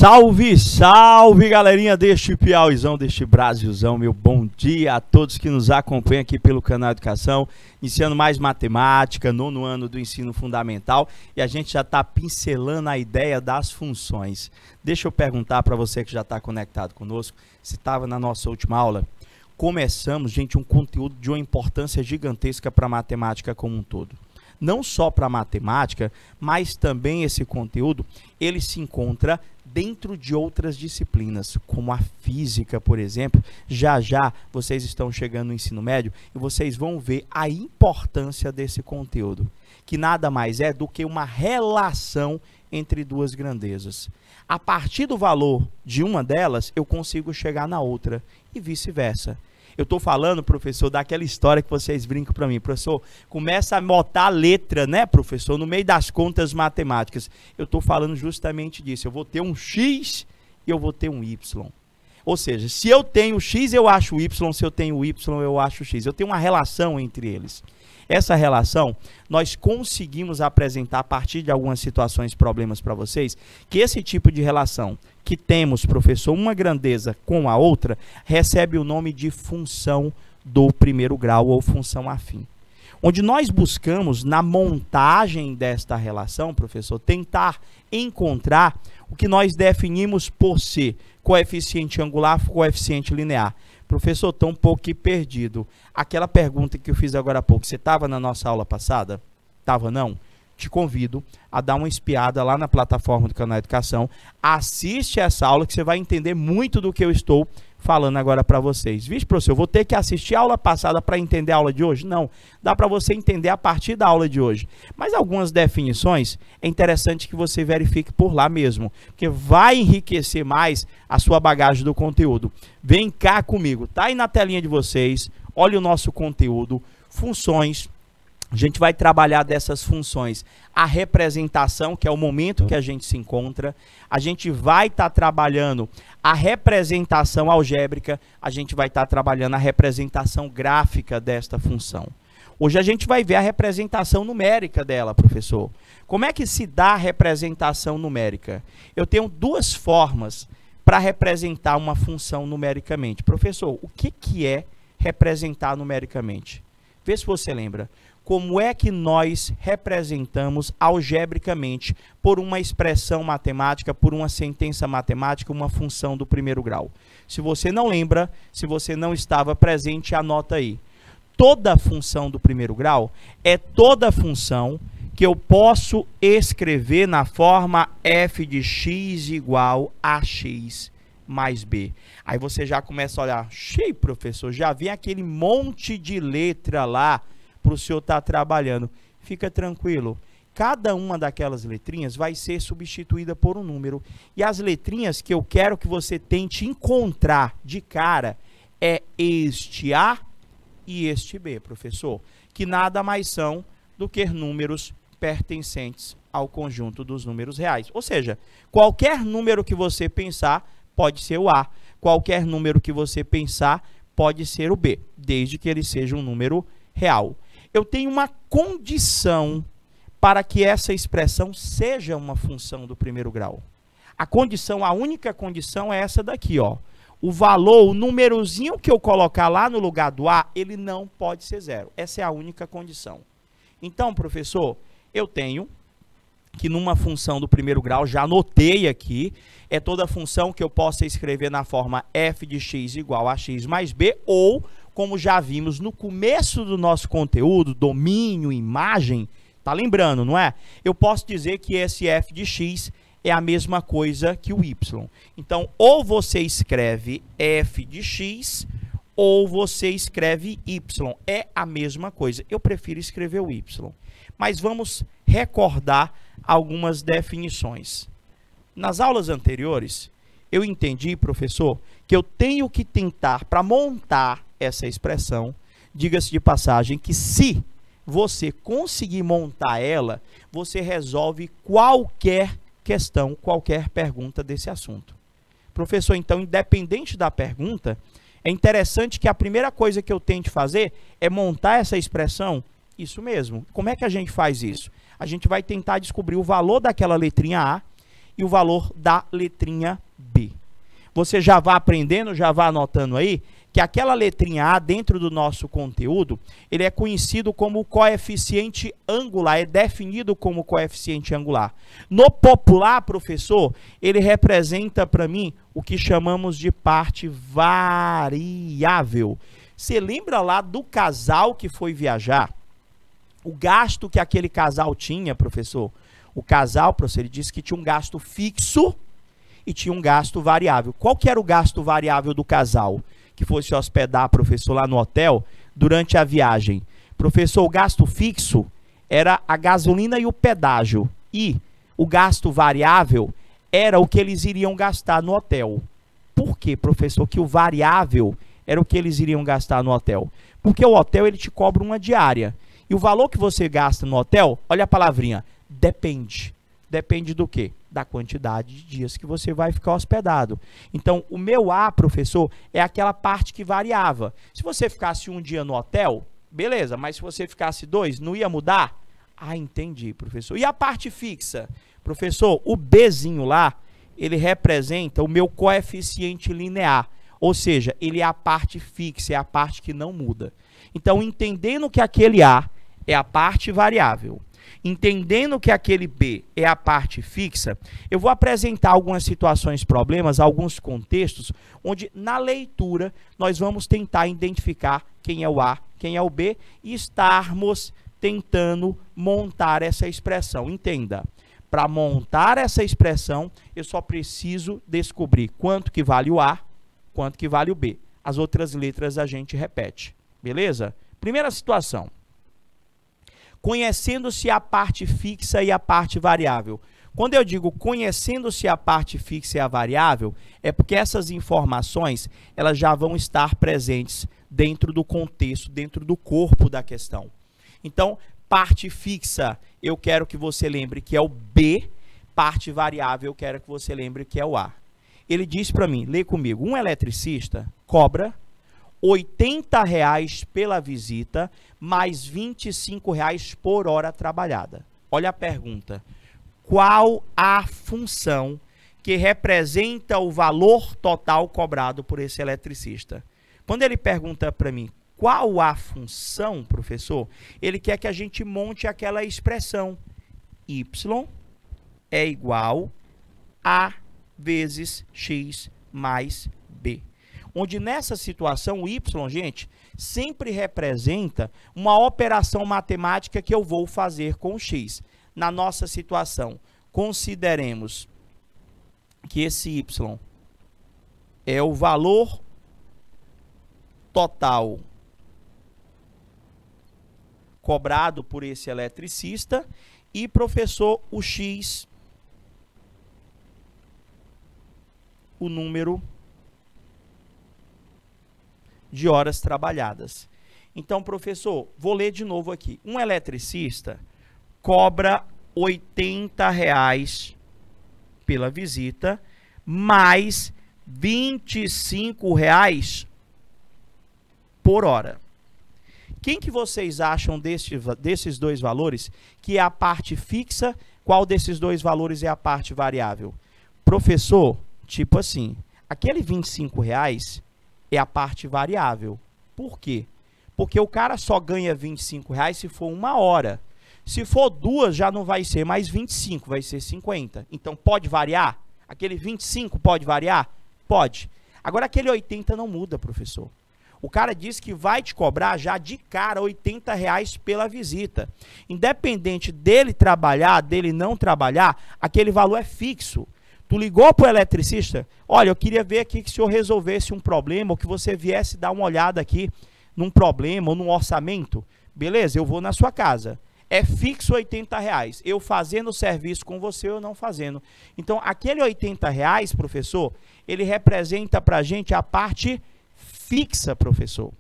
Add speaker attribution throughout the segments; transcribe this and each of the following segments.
Speaker 1: Salve, salve, galerinha deste Piauizão, deste Brasilzão. Meu bom dia a todos que nos acompanham aqui pelo canal Educação, iniciando mais matemática, nono ano do ensino fundamental, e a gente já está pincelando a ideia das funções. Deixa eu perguntar para você que já está conectado conosco, se estava na nossa última aula. Começamos, gente, um conteúdo de uma importância gigantesca para a matemática como um todo. Não só para a matemática, mas também esse conteúdo, ele se encontra dentro de outras disciplinas, como a física, por exemplo. Já já vocês estão chegando no ensino médio e vocês vão ver a importância desse conteúdo, que nada mais é do que uma relação entre duas grandezas. A partir do valor de uma delas, eu consigo chegar na outra e vice-versa. Eu estou falando, professor, daquela história que vocês brincam para mim. Professor, começa a botar a letra, né, professor, no meio das contas matemáticas. Eu estou falando justamente disso. Eu vou ter um X e eu vou ter um Y. Ou seja, se eu tenho X, eu acho Y. Se eu tenho Y, eu acho X. Eu tenho uma relação entre eles. Essa relação, nós conseguimos apresentar a partir de algumas situações, problemas para vocês, que esse tipo de relação que temos, professor, uma grandeza com a outra, recebe o nome de função do primeiro grau ou função afim. Onde nós buscamos, na montagem desta relação, professor, tentar encontrar o que nós definimos por ser coeficiente angular, coeficiente linear. Professor, estou um pouco aqui perdido. Aquela pergunta que eu fiz agora há pouco, você estava na nossa aula passada? Estava não? Te convido a dar uma espiada lá na plataforma do canal Educação. Assiste essa aula que você vai entender muito do que eu estou falando agora para vocês. Vixe, professor, eu vou ter que assistir a aula passada para entender a aula de hoje? Não, dá para você entender a partir da aula de hoje. Mas algumas definições é interessante que você verifique por lá mesmo, porque vai enriquecer mais a sua bagagem do conteúdo. Vem cá comigo, tá aí na telinha de vocês, olha o nosso conteúdo, funções. A gente vai trabalhar dessas funções a representação, que é o momento que a gente se encontra. A gente vai estar trabalhando a representação algébrica, a gente vai estar trabalhando a representação gráfica desta função. Hoje a gente vai ver a representação numérica dela, professor. Como é que se dá a representação numérica? Eu tenho duas formas para representar uma função numericamente. Professor, o que é representar numericamente? Vê se você lembra. Como é que nós representamos algebricamente, por uma expressão matemática, por uma sentença matemática, uma função do primeiro grau? Se você não lembra, se você não estava presente, anota aí. Toda função do primeiro grau é toda função que eu posso escrever na forma f de x igual a x mais b. Aí você já começa a olhar, cheio, professor, já vi aquele monte de letra lá para o senhor estar trabalhando. Fica tranquilo, cada uma daquelas letrinhas vai ser substituída por um número, e as letrinhas que eu quero que você tente encontrar de cara é este A e este B, professor, que nada mais são do que números pertencentes ao conjunto dos números reais. Ou seja, qualquer número que você pensar pode ser o A, qualquer número que você pensar pode ser o B, desde que ele seja um número real. Eu tenho uma condição para que essa expressão seja uma função do primeiro grau. A condição, a única condição é essa daqui, ó. O valor, o númerozinho que eu colocar lá no lugar do A, ele não pode ser zero. Essa é a única condição. Então, professor, eu tenho que numa função do primeiro grau, já anotei aqui, é toda função que eu possa escrever na forma f de x igual a x mais b, ou, como já vimos no começo do nosso conteúdo, domínio, imagem, tá lembrando, não é? Eu posso dizer que esse f de x é a mesma coisa que o y. Então, ou você escreve f de x, ou você escreve y. É a mesma coisa. Eu prefiro escrever o y. Mas vamos recordar algumas definições. Nas aulas anteriores, eu entendi, professor, que eu tenho que tentar, para montar essa expressão, diga-se de passagem, que se você conseguir montar ela, você resolve qualquer questão, qualquer pergunta desse assunto. Professor, então, independente da pergunta, é interessante que a primeira coisa que eu tente fazer é montar essa expressão. Isso mesmo. Como é que a gente faz isso? A gente vai tentar descobrir o valor daquela letrinha A e o valor da letrinha B. Você já vai aprendendo, já vai anotando aí, que aquela letrinha A dentro do nosso conteúdo, ele é conhecido como coeficiente angular, é definido como coeficiente angular. No popular, professor, ele representa para mim o que chamamos de parte variável. Você lembra lá do casal que foi viajar? O gasto que aquele casal tinha, professor? O casal, professor, ele disse que tinha um gasto fixo e tinha um gasto variável. Qual que era o gasto variável do casal que fosse hospedar, professor, lá no hotel durante a viagem? Professor, o gasto fixo era a gasolina e o pedágio. E o gasto variável era o que eles iriam gastar no hotel. Por quê, professor, que o variável era o que eles iriam gastar no hotel? Porque o hotel ele te cobra uma diária. E o valor que você gasta no hotel, olha a palavrinha, depende. Depende do quê? Da quantidade de dias que você vai ficar hospedado. Então, o meu A, professor, é aquela parte que variava. Se você ficasse um dia no hotel, beleza, mas se você ficasse 2, não ia mudar? Ah, entendi, professor. E a parte fixa? Professor, o Bzinho lá, ele representa o meu coeficiente linear. Ou seja, ele é a parte fixa, é a parte que não muda. Então, entendendo que aquele A é a parte variável, entendendo que aquele B é a parte fixa, eu vou apresentar algumas situações, problemas, alguns contextos, onde na leitura nós vamos tentar identificar quem é o A, quem é o B, e estarmos tentando montar essa expressão. Entenda, para montar essa expressão, eu só preciso descobrir quanto que vale o A, quanto que vale o B. As outras letras a gente repete, beleza? Primeira situação. Conhecendo-se a parte fixa e a parte variável. Quando eu digo conhecendo-se a parte fixa e a variável, é porque essas informações elas já vão estar presentes dentro do contexto, dentro do corpo da questão. Então, parte fixa, eu quero que você lembre que é o B, parte variável, eu quero que você lembre que é o A. Ele diz para mim, lê comigo, um eletricista cobra R$80 pela visita, mais R$25 por hora trabalhada. Olha a pergunta. Qual a função que representa o valor total cobrado por esse eletricista? Quando ele pergunta para mim, qual a função, professor? Ele quer que a gente monte aquela expressão. Y é igual a vezes x mais b. Onde nessa situação o y, gente, sempre representa uma operação matemática que eu vou fazer com o x. Na nossa situação, consideremos que esse y é o valor total cobrado por esse eletricista e, professor, o x, o número de horas trabalhadas. Então, professor, vou ler de novo aqui. Um eletricista cobra R$80 pela visita, mais R$25 por hora. Quem que vocês acham desses dois valores que é a parte fixa? Qual desses dois valores é a parte variável? Professor, tipo assim, aquele R$25 é a parte variável. Por quê? Porque o cara só ganha R$25 se for 1 hora. Se for 2, já não vai ser mais 25, vai ser 50. Então, pode variar? Aquele 25 pode variar? Pode. Agora, aquele 80 não muda, professor. O cara diz que vai te cobrar já de cara R$80 pela visita. Independente dele trabalhar, dele não trabalhar, aquele valor é fixo. Tu ligou para o eletricista, olha, eu queria ver aqui que o senhor resolvesse um problema, ou que você viesse dar uma olhada aqui num problema ou num orçamento. Beleza, eu vou na sua casa. É fixo R$80. Eu fazendo o serviço com você ou não fazendo. Então, aquele R$80, professor, ele representa para a gente a parte fixa, professor.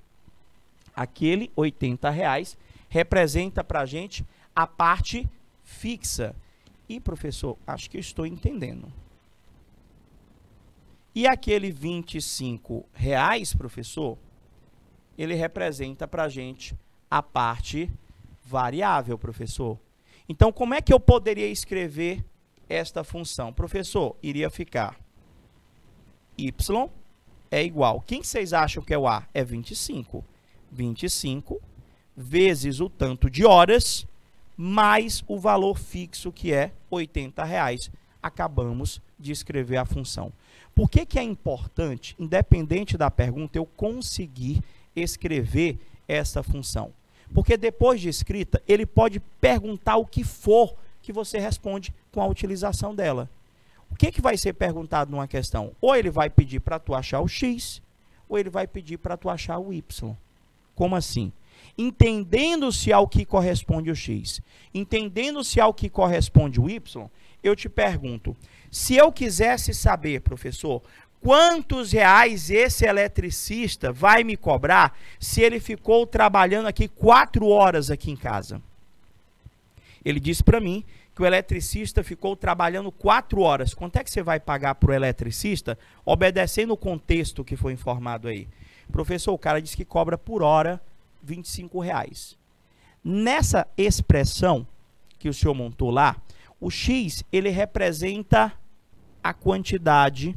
Speaker 1: Aquele R$80 representa para a gente a parte fixa. E, professor, acho que eu estou entendendo. E aquele R$25, professor, ele representa para a gente a parte variável, professor. Então, como é que eu poderia escrever esta função? Professor, iria ficar y é igual. Quem vocês acham que é o A? É 25. 25 vezes o tanto de horas, mais o valor fixo, que é R$80. Acabamos de escrever a função. Por que que é importante, independente da pergunta, eu conseguir escrever essa função? Porque depois de escrita, ele pode perguntar o que for que você responde com a utilização dela. O que que vai ser perguntado numa questão? Ou ele vai pedir para tu achar o x, ou ele vai pedir para tu achar o y. Como assim? Entendendo-se ao que corresponde o x, entendendo-se ao que corresponde o y, eu te pergunto, se eu quisesse saber, professor, quantos reais esse eletricista vai me cobrar se ele ficou trabalhando aqui 4 horas aqui em casa? Ele disse para mim que o eletricista ficou trabalhando 4 horas. Quanto é que você vai pagar para o eletricista, obedecendo o contexto que foi informado aí? Professor, o cara disse que cobra por hora R$25. Nessa expressão que o senhor montou lá, o x, ele representa a quantidade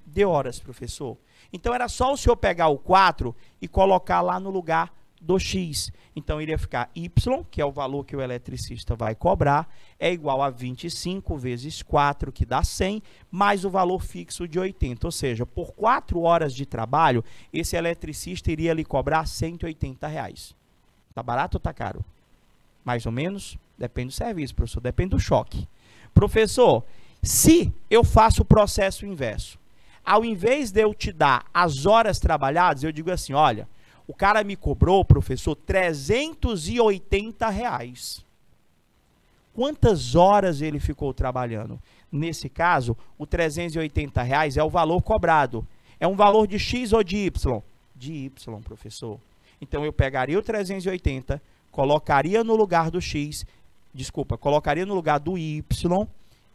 Speaker 1: de horas, professor. Então, era só o senhor pegar o 4 e colocar lá no lugar do x. Então, iria ficar y, que é o valor que o eletricista vai cobrar, é igual a 25 vezes 4, que dá 100, mais o valor fixo de 80. Ou seja, por 4 horas de trabalho, esse eletricista iria lhe cobrar R$180. Tá barato ou tá caro? Mais ou menos? Depende do serviço, professor. Depende do choque. Professor, se eu faço o processo inverso, ao invés de eu te dar as horas trabalhadas, eu digo assim, olha, o cara me cobrou, professor, R$380. Quantas horas ele ficou trabalhando? Nesse caso, o R$380 é o valor cobrado. É um valor de x ou de y? De y, professor. Então, eu pegaria o 380, colocaria no lugar do x, colocaria no lugar do y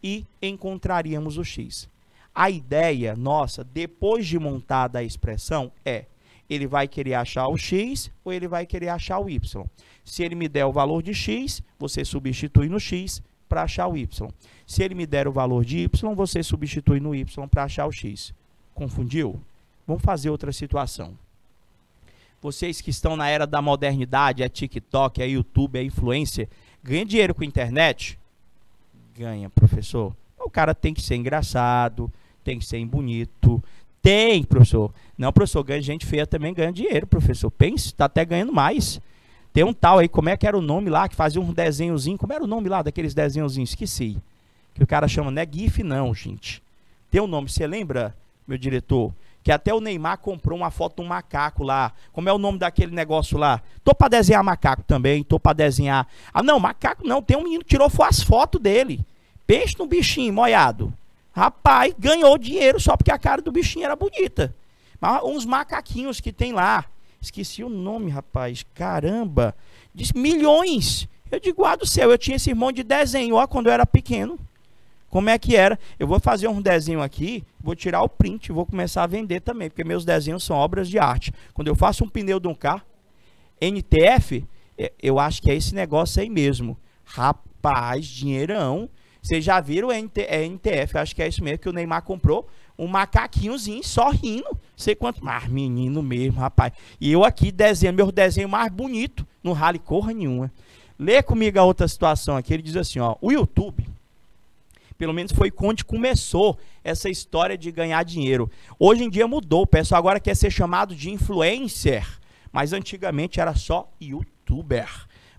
Speaker 1: e encontraríamos o x. A ideia nossa, depois de montada a expressão, é ele vai querer achar o x ou ele vai querer achar o y. Se ele me der o valor de x, você substitui no x para achar o y. Se ele me der o valor de y, você substitui no y para achar o x. Confundiu? Vamos fazer outra situação. Vocês que estão na era da modernidade, é TikTok, é YouTube, é influencer, ganha dinheiro com a internet? Ganha, professor. O cara tem que ser engraçado, tem que ser bonito. Tem, professor. Não, professor, ganha gente feia também ganha dinheiro, professor. Pense, está até ganhando mais. Tem um tal aí, como é que era o nome lá, que fazia um desenhozinho, como era o nome lá daqueles desenhozinhos? Esqueci. Que o cara chama, não é GIF não, gente. Tem um nome, você lembra, meu diretor? Que até o Neymar comprou uma foto de um macaco lá. Como é o nome daquele negócio lá? Tô para desenhar macaco também, tô para desenhar... Ah, não, macaco não, tem um menino que tirou as fotos dele. Peixe no bichinho, molhado. Rapaz, ganhou dinheiro só porque a cara do bichinho era bonita. Mas uns macaquinhos que tem lá. Esqueci o nome, rapaz. Caramba. Diz milhões. Eu digo, do céu, eu tinha esse irmão de desenho, ó, quando eu era pequeno. Como é que era? Eu vou fazer um desenho aqui, vou tirar o print e vou começar a vender também, porque meus desenhos são obras de arte. Quando eu faço um pneu de um carro, NTF, eu acho que é esse negócio aí mesmo. Rapaz, dinheirão. Vocês já viram o NTF, acho que é isso mesmo, que o Neymar comprou um macaquinhozinho só rindo, sei quanto, mas menino mesmo, rapaz. E eu aqui desenhando meu desenho mais bonito, não rale corra nenhuma. Lê comigo a outra situação aqui, ele diz assim, ó, o YouTube, pelo menos foi onde começou essa história de ganhar dinheiro. Hoje em dia mudou, o pessoal agora quer ser chamado de influencer, mas antigamente era só youtuber.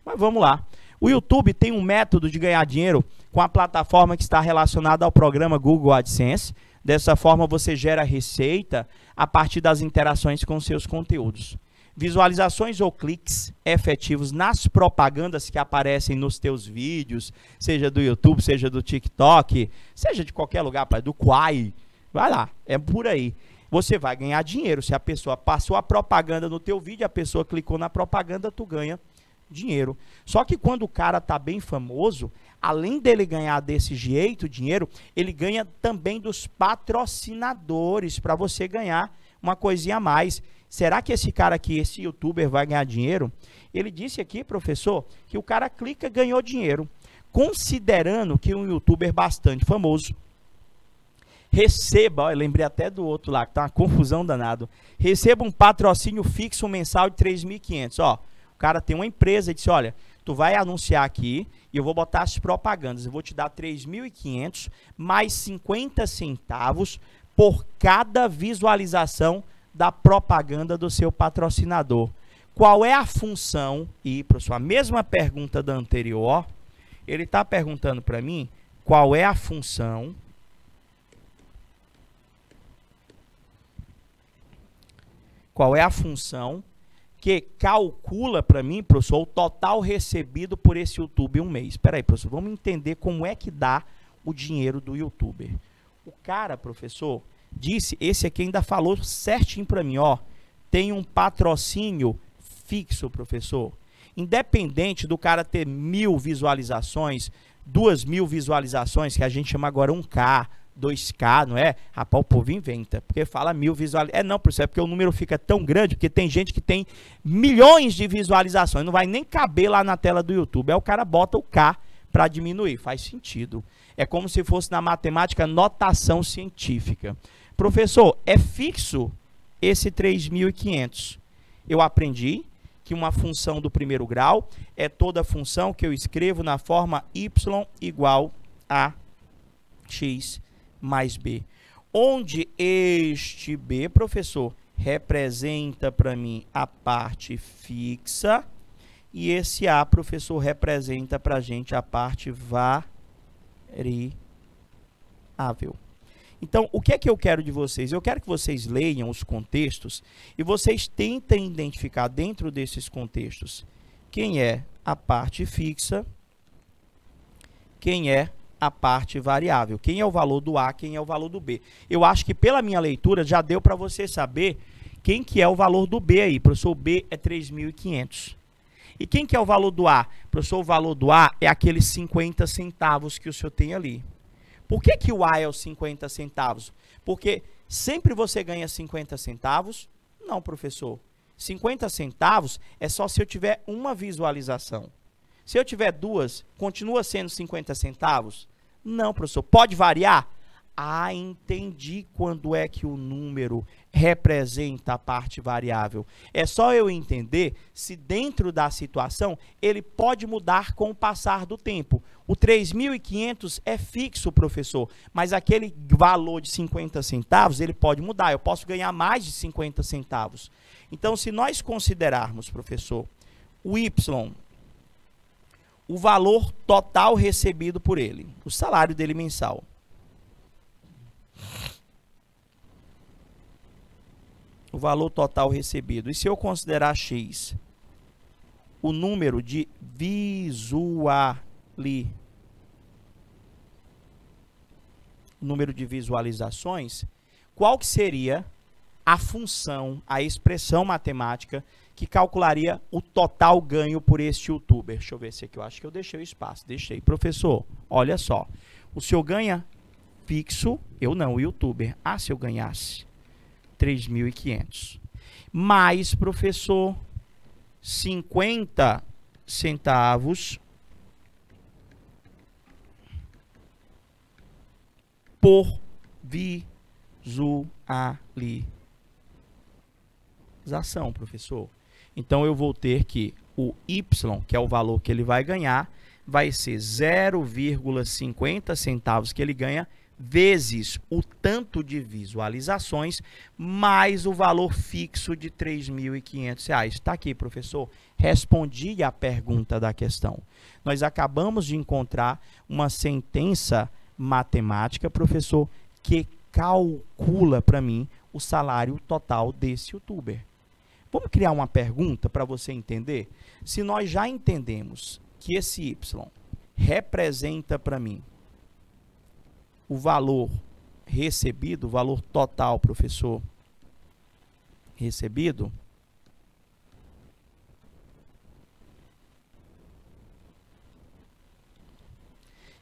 Speaker 1: Mas vamos lá. O YouTube tem um método de ganhar dinheiro com a plataforma que está relacionada ao programa Google AdSense. Dessa forma, você gera receita a partir das interações com seus conteúdos. Visualizações ou cliques efetivos nas propagandas que aparecem nos teus vídeos, seja do YouTube, seja do TikTok, seja de qualquer lugar, do Quai. Vai lá, é por aí. Você vai ganhar dinheiro. Se a pessoa passou a propaganda no teu vídeo, a pessoa clicou na propaganda, tu ganha dinheiro. Só que quando o cara tá bem famoso, além dele ganhar desse jeito dinheiro, ele ganha também dos patrocinadores para você ganhar uma coisinha a mais. Será que esse cara aqui, esse youtuber vai ganhar dinheiro? Ele disse aqui, professor, que o cara clica e ganhou dinheiro. considerando que um youtuber bastante famoso receba, ó, eu lembrei até do outro lá, que tá uma confusão danada, receba um patrocínio fixo mensal de 3.500, ó, o cara tem uma empresa e disse, olha, tu vai anunciar aqui e eu vou botar as propagandas, eu vou te dar 3.500 mais 50 centavos por cada visualização da propaganda do seu patrocinador. Qual é a função? E, professor, a mesma pergunta da anterior, ele está perguntando para mim qual é a função que calcula para mim, professor, o total recebido por esse YouTube um mês. Espera aí, professor, vamos entender como é que dá o dinheiro do YouTuber. O cara, professor, disse, esse aqui ainda falou certinho para mim, ó, tem um patrocínio fixo, professor. Independente do cara ter 1.000 visualizações, 2.000 visualizações, que a gente chama agora 1K, 2K, não é? Rapaz, o povo inventa, porque fala 1.000 visualizações. Não, professor, é porque o número fica tão grande, porque tem gente que tem milhões de visualizações, não vai nem caber lá na tela do YouTube. Aí o cara bota o K para diminuir, faz sentido. É como se fosse na matemática notação científica. Professor, é fixo esse 3.500. Eu aprendi que uma função do primeiro grau é toda função que eu escrevo na forma y igual a x mais b. Onde este b, professor, representa para mim a parte fixa e esse a, professor, representa para a gente a parte variável. Então, o que é que eu quero de vocês? Eu quero que vocês leiam os contextos e vocês tentem identificar dentro desses contextos quem é a parte fixa, quem é a parte variável, quem é o valor do A, quem é o valor do B. Eu acho que pela minha leitura já deu para você saber quem que é o valor do B aí. Professor, o B é 3.500. E quem que é o valor do A? Professor, o valor do A é aqueles 50 centavos que o senhor tem ali. Por que que o A é os 50 centavos? Porque sempre você ganha 50 centavos? Não, professor. 50 centavos é só se eu tiver uma visualização. Se eu tiver duas, continua sendo 50 centavos? Não, professor. Pode variar? Ah, entendi quando é que o número representa a parte variável. É só eu entender se dentro da situação ele pode mudar com o passar do tempo. O 3.500 é fixo, professor, mas aquele valor de 50 centavos ele pode mudar. Eu posso ganhar mais de 50 centavos. Então, se nós considerarmos, professor, o Y, o valor total recebido por ele, o salário dele mensal, o valor total recebido. E se eu considerar X, o número de visualizações, qual que seria a função, a expressão matemática que calcularia o total ganho por este youtuber? Deixa eu ver se aqui eu acho que eu deixei o espaço. Deixei. Professor, olha só. O senhor ganha fixo, eu não, o youtuber. Ah, se eu ganhasse 3.500. Mais, professor, 50 centavos por visualização, professor. Então, eu vou ter que o Y, que é o valor que ele vai ganhar, vai ser 0,50 centavos que ele ganha, vezes o tanto de visualizações, mais o valor fixo de R$ 3.500. Está aqui, professor. Respondi a pergunta da questão. Nós acabamos de encontrar uma sentença matemática, professor, que calcula para mim o salário total desse youtuber. Vamos criar uma pergunta para você entender? Se nós já entendemos que esse Y representa para mim o valor recebido, o valor total, professor, recebido,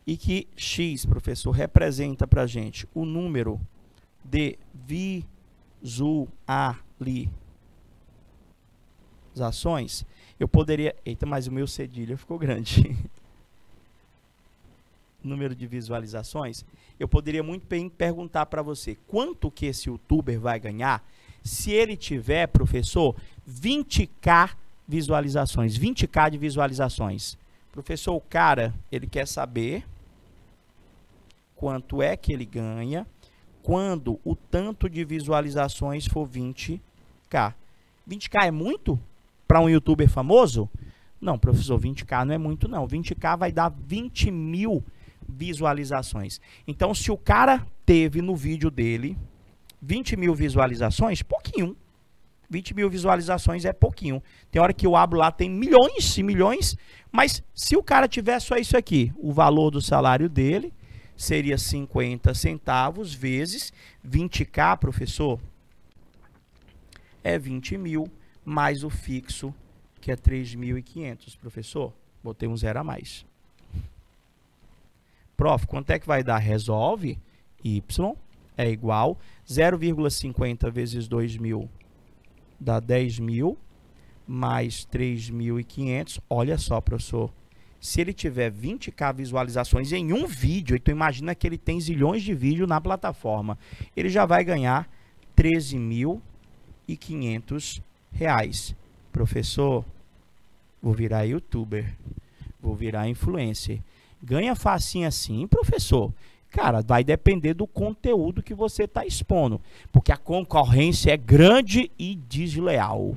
Speaker 1: e que X, professor, representa para a gente o número de visualizações, eu poderia... Eita, mas o meu cedilha ficou grande. número de visualizações, eu poderia muito bem perguntar para você quanto que esse youtuber vai ganhar se ele tiver, professor, 20k visualizações, 20k de visualizações. Professor, o cara, ele quer saber quanto é que ele ganha quando o tanto de visualizações for 20k. 20k é muito para um youtuber famoso? Não, professor, 20k não é muito não. 20k vai dar 20 mil visualizações. Então, se o cara teve no vídeo dele 20 mil visualizações, pouquinho. 20 mil visualizações é pouquinho. Tem hora que eu abro lá, tem milhões e milhões, mas se o cara tiver só isso aqui, o valor do salário dele seria 50 centavos vezes 20k, professor, é 20 mil, mais o fixo, que é 3.500, professor. Botei um zero a mais. Prof, quanto é que vai dar? Resolve. Y é igual 0,50 vezes 2.000 dá 10.000, mais 3.500. Olha só, professor. Se ele tiver 20k visualizações em um vídeo, então imagina que ele tem zilhões de vídeos na plataforma, ele já vai ganhar 13.500 reais. Professor, vou virar youtuber, vou virar influencer. Ganha facinho assim, professor? Cara, vai depender do conteúdo que você está expondo, porque a concorrência é grande e desleal.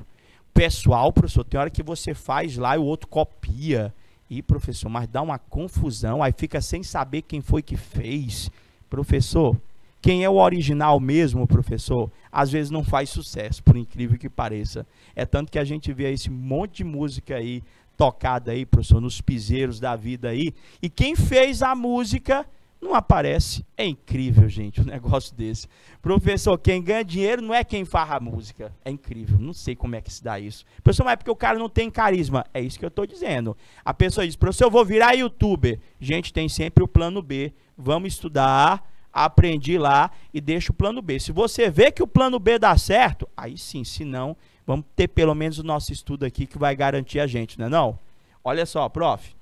Speaker 1: Pessoal, professor, tem hora que você faz lá e o outro copia. E, professor, mas dá uma confusão, aí fica sem saber quem foi que fez. Professor, quem é o original mesmo, professor, às vezes não faz sucesso, por incrível que pareça. É tanto que a gente vê esse monte de música aí, tocada aí, professor, nos piseiros da vida aí, e quem fez a música não aparece. É incrível, gente, um negócio desse. Professor, quem ganha dinheiro não é quem faz a música. É incrível, não sei como é que se dá isso. Professor, mas é porque o cara não tem carisma. É isso que eu estou dizendo. A pessoa diz, professor, eu vou virar youtuber. Gente, tem sempre o plano B. Vamos estudar, aprendi lá e deixa o plano B. Se você vê que o plano B dá certo, aí sim, se não, vamos ter pelo menos o nosso estudo aqui que vai garantir a gente, não é não? Olha só, prof.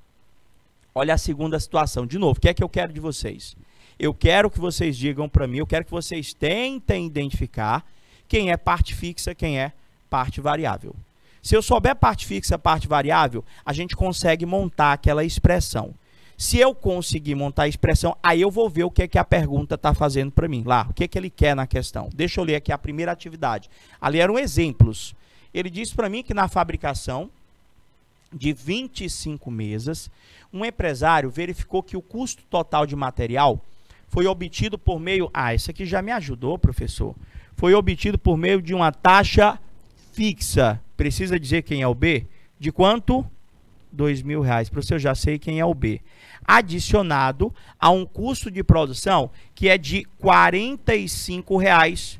Speaker 1: Olha a segunda situação. De novo, o que é que eu quero de vocês? Eu quero que vocês digam para mim, eu quero que vocês tentem identificar quem é parte fixa, quem é parte variável. Se eu souber parte fixa, parte variável, a gente consegue montar aquela expressão. Se eu conseguir montar a expressão, aí eu vou ver o que é que a pergunta está fazendo para mim. Lá, o que é que ele quer na questão. Deixa eu ler aqui a primeira atividade. Ali eram exemplos. Ele disse para mim que na fabricação de 25 mesas, um empresário verificou que o custo total de material foi obtido por meio... Ah, isso aqui já me ajudou, professor. Foi obtido por meio de uma taxa fixa. Precisa dizer quem é o B? De quanto? R$2.000. Professor, eu já sei quem é o B. Adicionado a um custo de produção que é de R$45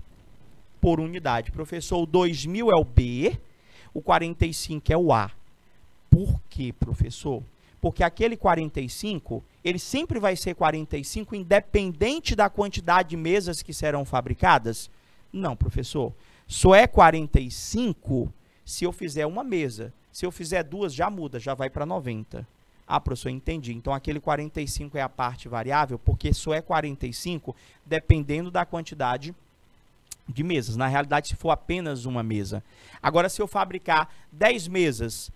Speaker 1: por unidade. Professor, o 2.000 é o B, o 45 é o A. Por quê, professor? Porque aquele 45, ele sempre vai ser 45 independente da quantidade de mesas que serão fabricadas? Não, professor. Só é 45 se eu fizer uma mesa. Se eu fizer duas, já muda, já vai para 90. Ah, professor, entendi. Então, aquele 45 é a parte variável, porque só é 45 dependendo da quantidade de mesas. Na realidade, se for apenas uma mesa. Agora, se eu fabricar 10 mesas,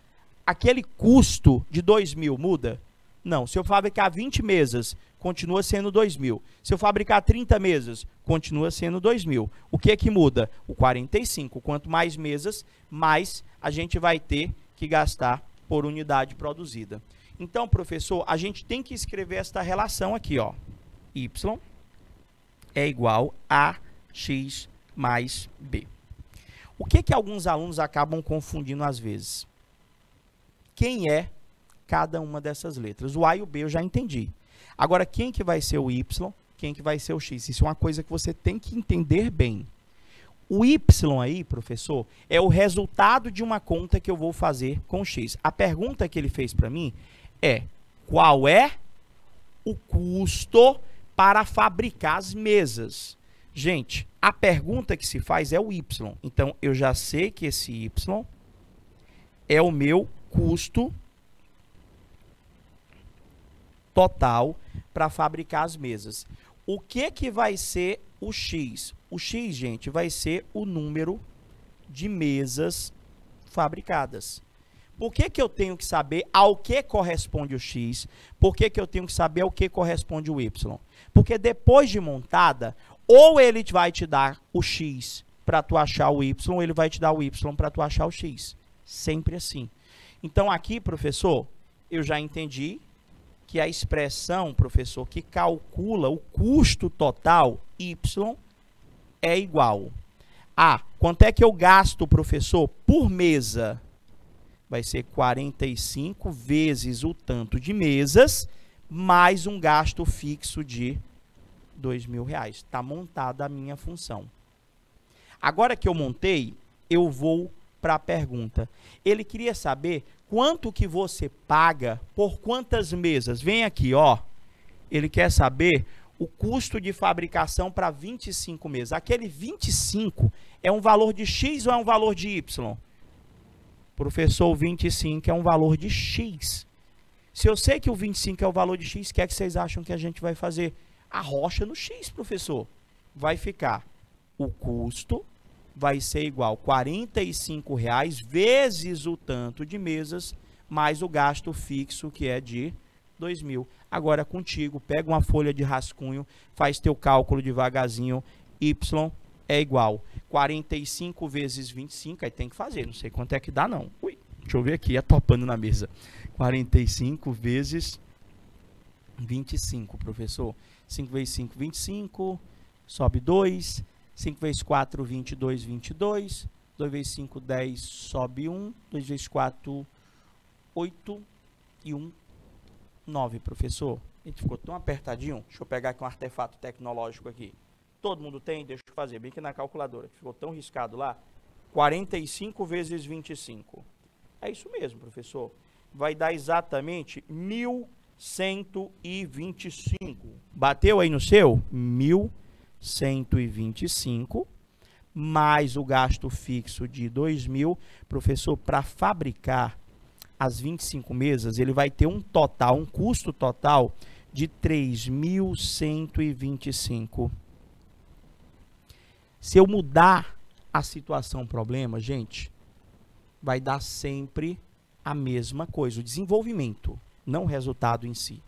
Speaker 1: aquele custo de 2.000 muda? Não. Se eu fabricar 20 mesas, continua sendo 2.000. Se eu fabricar 30 mesas, continua sendo 2.000. O que é que muda? O 45. Quanto mais mesas, mais a gente vai ter que gastar por unidade produzida. Então, professor, a gente tem que escrever esta relação aqui, ó. Y é igual a X mais B. O que que alguns alunos acabam confundindo às vezes? Quem é cada uma dessas letras? O A e o B eu já entendi. Agora, quem que vai ser o Y? Quem que vai ser o X? Isso é uma coisa que você tem que entender bem. O Y aí, professor, é o resultado de uma conta que eu vou fazer com X. A pergunta que ele fez para mim é: qual é o custo para fabricar as mesas? Gente, a pergunta que se faz é o Y. Então, eu já sei que esse Y é o meu custo total para fabricar as mesas. O que vai ser o X? O X, gente, vai ser o número de mesas fabricadas. Por que eu tenho que saber ao que corresponde o X? Por que eu tenho que saber ao que corresponde o Y? Porque depois de montada, ou ele vai te dar o X para tu achar o Y, ou ele vai te dar o Y para tu achar o X. Sempre assim. Então aqui, professor, eu já entendi que a expressão, professor, que calcula o custo total, Y, é igual a quanto é que eu gasto, professor, por mesa? Vai ser 45 vezes o tanto de mesas, mais um gasto fixo de R$2.000. Está montada a minha função. Agora que eu montei, eu vou para a pergunta. Ele queria saber quanto que você paga por quantas mesas. Vem aqui, ó. Ele quer saber o custo de fabricação para 25 mesas. Aquele 25 é um valor de X ou é um valor de Y? Professor, o 25 é um valor de X. Se eu sei que o 25 é o valor de X, o que é que vocês acham que a gente vai fazer? Arrocha no X, professor. Vai ficar, o custo vai ser igual a R$45 vezes o tanto de mesas, mais o gasto fixo, que é de R$2.000. Agora contigo, pega uma folha de rascunho, faz teu cálculo devagarzinho, Y é igual 45 vezes 25, aí tem que fazer, não sei quanto é que dá não. Ui, deixa eu ver aqui, topando na mesa. 45 vezes 25, professor. 5 vezes 5, 25, sobe 2. 5 vezes 4, 22, 22. 2 vezes 5, 10, sobe 1. 2 vezes 4, 8. E 1, 9, professor. A gente ficou tão apertadinho. Deixa eu pegar aqui um artefato tecnológico aqui. Todo mundo tem? Deixa eu fazer, bem que na calculadora. Ficou tão riscado lá. 45 vezes 25. É isso mesmo, professor. Vai dar exatamente 1.125. Bateu aí no seu? 1.125, mais o gasto fixo de 2.000. Professor, para fabricar as 25 mesas, ele vai ter um total, um custo total de 3.125. Se eu mudar a situação problema, gente, vai dar sempre a mesma coisa, o desenvolvimento, não o resultado em si.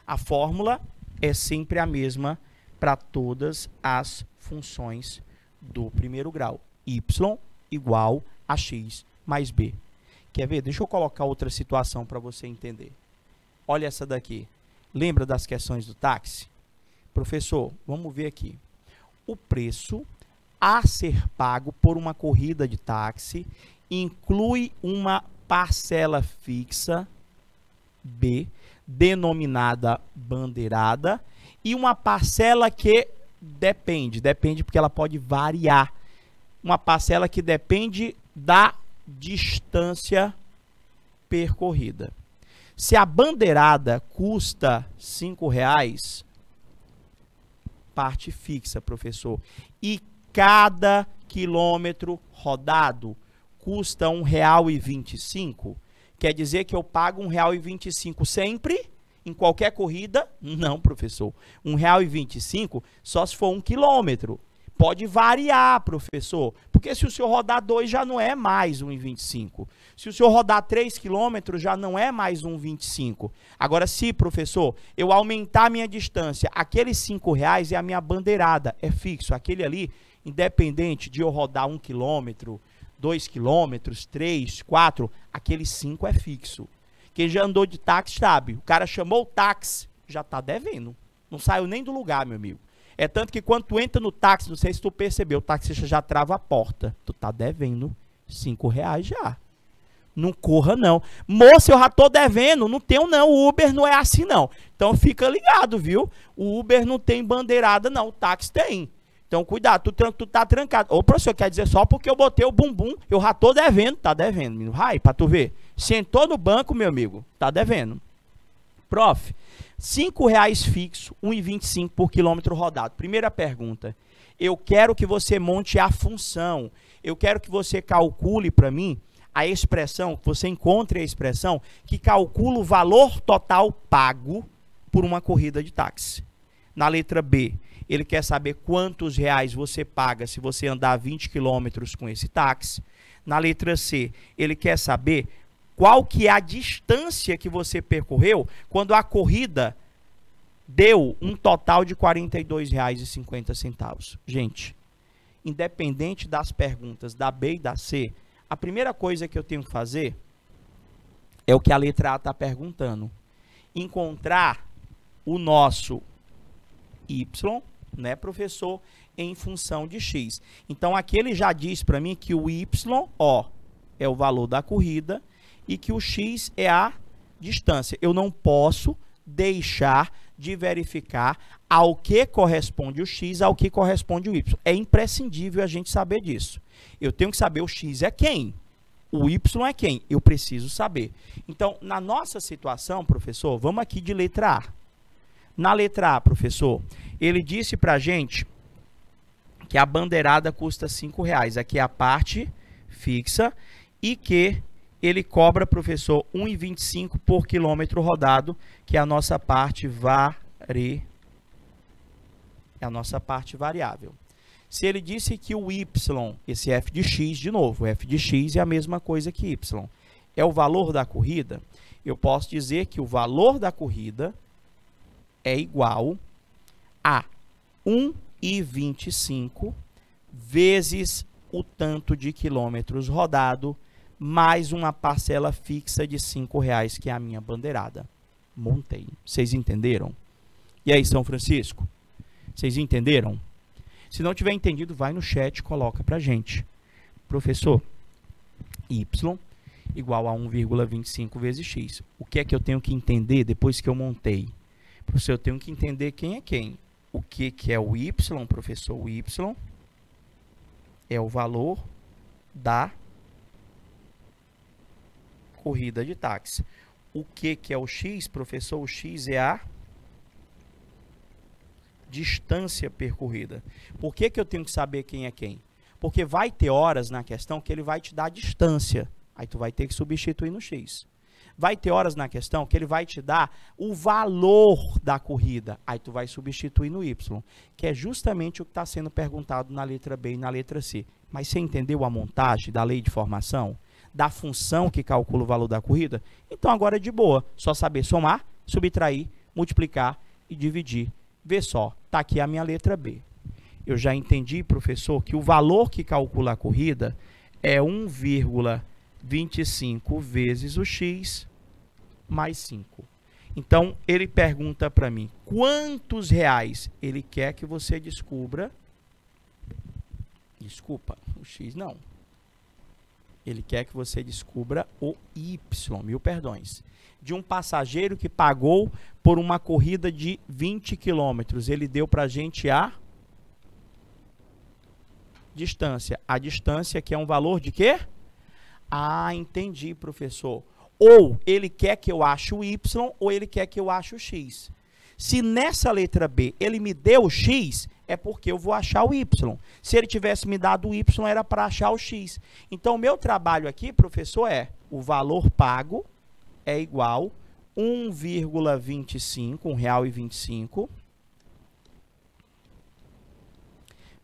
Speaker 1: A fórmula é sempre a mesma para todas as funções do primeiro grau. Y igual a x mais b. Quer ver? Deixa eu colocar outra situação para você entender. Olha essa daqui. Lembra das questões do táxi? Professor, vamos ver aqui. O preço a ser pago por uma corrida de táxi inclui uma parcela fixa, B, denominada bandeirada, e uma parcela que depende porque ela pode variar. Uma parcela que depende da distância percorrida. Se a bandeirada custa R$5, parte fixa, professor, e cada quilômetro rodado custa R$1,25, quer dizer que eu pago R$1,25 sempre, em qualquer corrida? Não, professor. R$1,25 só se for 1 quilômetro. Pode variar, professor, porque se o senhor rodar 2 já não é mais R$1,25. Se o senhor rodar 3 quilômetros já não é mais R$1,25. Agora, se, professor, eu aumentar a minha distância, aqueles R$5 é a minha bandeirada, é fixo. Aquele ali, independente de eu rodar 1 quilômetro, 2 quilômetros, 3, 4, aquele 5 é fixo. Quem já andou de táxi sabe, o cara chamou o táxi, já está devendo. Não saiu nem do lugar, meu amigo. É tanto que quando tu entra no táxi, não sei se tu percebeu, o taxista já trava a porta. Tu tá devendo R$5 já. Não corra, não. Moça, eu já tô devendo. Não tenho, não. O Uber não é assim, não. Então fica ligado, viu? O Uber não tem bandeirada, não. O táxi tem. Então cuidado, tu tá trancado. Ô, professor, quer dizer só porque eu botei o bumbum, eu já tô devendo. Tá devendo, menino. Vai, pra tu ver. Sentou no banco, meu amigo, tá devendo. Prof, R$5 fixo, R$1,25 por quilômetro rodado. Primeira pergunta, eu quero que você monte a função, eu quero que você calcule para mim a expressão, que você encontre a expressão que calcula o valor total pago por uma corrida de táxi. Na letra B, ele quer saber quantos reais você paga se você andar 20 quilômetros com esse táxi. Na letra C, ele quer saber qual que é a distância que você percorreu quando a corrida deu um total de R$ 42,50. Gente, independente das perguntas da B e da C, a primeira coisa que eu tenho que fazer é o que a letra A está perguntando. Encontrar o nosso Y, né, professor, em função de X. Então, aqui ele já diz para mim que o Y, ó, é o valor da corrida e que o X é a distância. Eu não posso deixar de verificar ao que corresponde o X, ao que corresponde o Y. É imprescindível a gente saber disso. Eu tenho que saber o X é quem, o Y é quem. Eu preciso saber. Então, na nossa situação, professor, vamos aqui de letra A. Na letra A, professor, ele disse para a gente que a bandeirada custa R$ 5,00. Aqui é a parte fixa e que ele cobra, professor, R$ 1,25 por quilômetro rodado, que é a nossa parte variável. Se ele disse que o Y, esse f de x, de novo, f de x é a mesma coisa que y, é o valor da corrida, eu posso dizer que o valor da corrida é igual a 1,25 vezes o tanto de quilômetros rodado, mais uma parcela fixa de R$ 5,00, que é a minha bandeirada. Montei. Vocês entenderam? E aí, São Francisco? Vocês entenderam? Se não tiver entendido, vai no chat e coloca pra gente. Professor, y igual a 1,25 vezes x. O que é que eu tenho que entender depois que eu montei? Professor, eu tenho que entender quem é quem. O que é o y, professor? O y é o valor da corrida de táxi. O que é o x, professor? O x é a distância percorrida. Por que eu tenho que saber quem é quem? Porque vai ter horas na questão que ele vai te dar a distância. Aí tu vai ter que substituir no x. Vai ter horas na questão que ele vai te dar o valor da corrida. Aí tu vai substituir no y, que é justamente o que está sendo perguntado na letra B e na letra C. Mas você entendeu a montagem da lei de formação? Da função que calcula o valor da corrida? Então agora é de boa. Só saber somar, subtrair, multiplicar e dividir. Vê só, está aqui a minha letra B. Eu já entendi, professor, que o valor que calcula a corrida é 1,25 vezes o x mais 5. Então, ele pergunta para mim, quantos reais ele quer que você descubra? Desculpa, o x não. Ele quer que você descubra o y, mil perdões. De um passageiro que pagou por uma corrida de 20 quilômetros. Ele deu para a gente a distância. A distância que é um valor de quê? Ah, entendi, professor. Ou ele quer que eu ache o y, ou ele quer que eu ache o x. Se nessa letra B ele me deu o x, é porque eu vou achar o y. Se ele tivesse me dado o y, era para achar o x. Então, o meu trabalho aqui, professor, é o valor pago é igual a 1,25, R$1,25,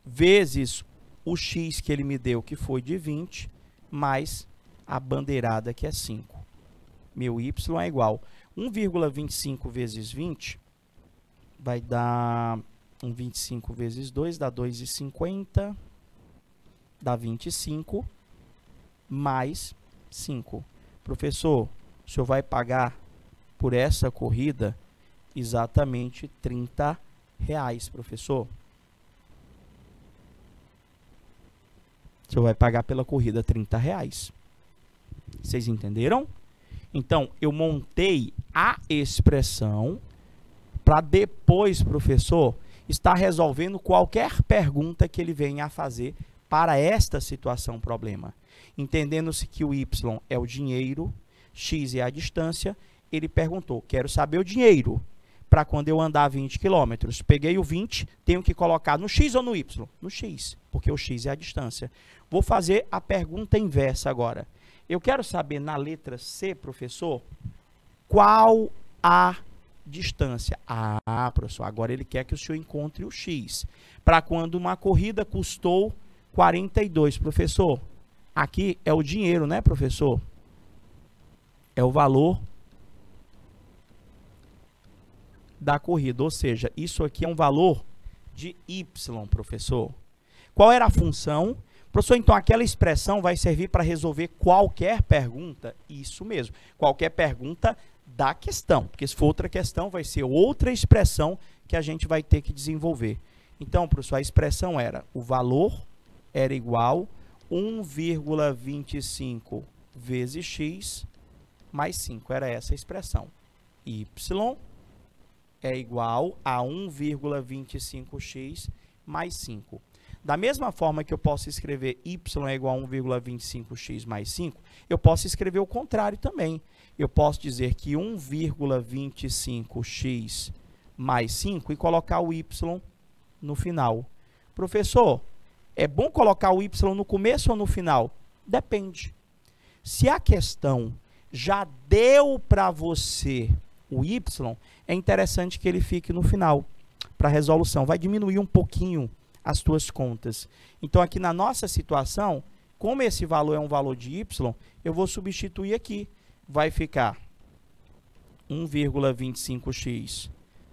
Speaker 1: vezes o x que ele me deu, que foi de 20, mais a bandeirada, que é 5. Meu y é igual a 1,25 vezes 20, vai dar 1,25 vezes 2, dá 2,50, dá 25, mais 5. Professor, o senhor vai pagar por essa corrida exatamente R$30, professor. O senhor vai pagar pela corrida R$30. Vocês entenderam? Então, eu montei a expressão para depois, professor, estar resolvendo qualquer pergunta que ele venha a fazer para esta situação problema. Entendendo-se que o y é o dinheiro, x é a distância, ele perguntou, quero saber o dinheiro para quando eu andar 20 quilômetros. Peguei o 20, tenho que colocar no x ou no y? No x, porque o x é a distância. Vou fazer a pergunta inversa agora. Eu quero saber na letra C, professor, qual a distância. Ah, professor, agora ele quer que o senhor encontre o x. Para quando uma corrida custou 42, professor. Aqui é o dinheiro, né, professor? É o valor da corrida, ou seja, isso aqui é um valor de y, professor. Qual era a função? Professor, então aquela expressão vai servir para resolver qualquer pergunta? Isso mesmo, qualquer pergunta da questão, porque se for outra questão, vai ser outra expressão que a gente vai ter que desenvolver. Então, professor, a expressão era, o valor era igual a 1,25 vezes x mais 5, era essa a expressão. Y é igual a 1,25x mais 5. Da mesma forma que eu posso escrever y é igual a 1,25x mais 5, eu posso escrever o contrário também. Eu posso dizer que 1,25x mais 5 e colocar o y no final. Professor, é bom colocar o y no começo ou no final? Depende. Se a questão já deu para você o y, é interessante que ele fique no final para a resolução. Vai diminuir um pouquinho as tuas contas. Então, aqui na nossa situação, como esse valor é um valor de y, eu vou substituir aqui. Vai ficar 1,25x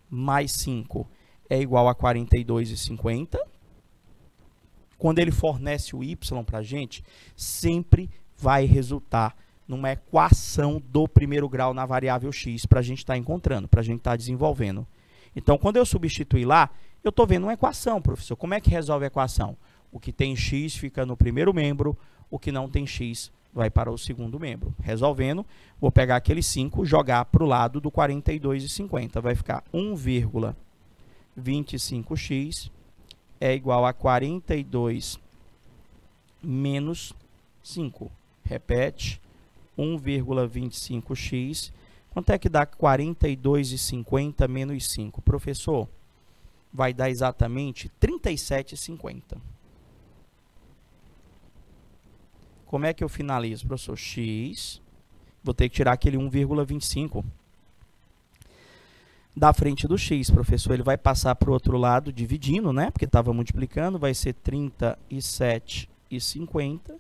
Speaker 1: mais 5 é igual a 42,50. Quando ele fornece o y para a gente, sempre vai resultar numa equação do primeiro grau na variável x para a gente estar encontrando, para a gente estar desenvolvendo. Então, quando eu substituir lá, eu estou vendo uma equação, professor. Como é que resolve a equação? O que tem x fica no primeiro membro, o que não tem x vai para o segundo membro. Resolvendo, vou pegar aquele 5 e jogar para o lado do 42,50. Vai ficar 1,25x é igual a 42 menos 5. Repete. 1,25x. Quanto é que dá 42,50 menos 5? Professor, vai dar exatamente 37,50. Como é que eu finalizo, professor? X, vou ter que tirar aquele 1,25 da frente do x, professor. Ele vai passar para o outro lado dividindo, né? Porque estava multiplicando, vai ser 37,50